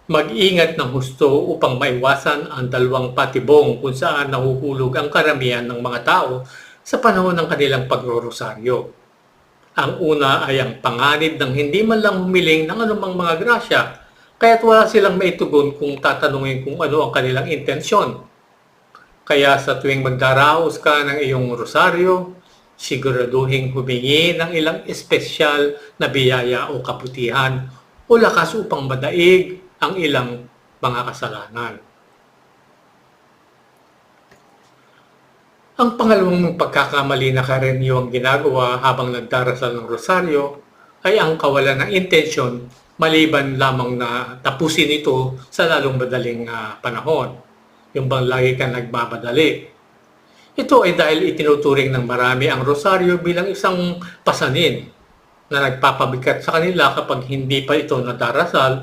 Mag-ingat ng husto upang maiwasan ang dalawang patibong kung saan nahuhulog ang karamihan ng mga tao sa panahon ng kanilang pagrorosaryo. Ang una ay ang panganib ng hindi man lang humiling ng anumang mga grasya, kaya't wala silang maitugon kung tatanungin kung ano ang kanilang intensyon. Kaya sa tuwing magdaraos ka ng iyong rosaryo, siguraduhin humingi ng ilang espesyal na biyaya o kabutihan o lakas upang madaig ang ilang mga kasalanan. Ang pangalawang pagkakamali na karaniwang ginagawa habang nagdarasal ng rosaryo ay ang kawalan ng intensyon maliban lamang na tapusin ito sa lalong madaling panahon. Yung bang lagi kang nagmamadali. Ito ay dahil itinuturing ng marami ang rosaryo bilang isang pasanin na nagpapabigat sa kanila kapag hindi pa ito nadarasal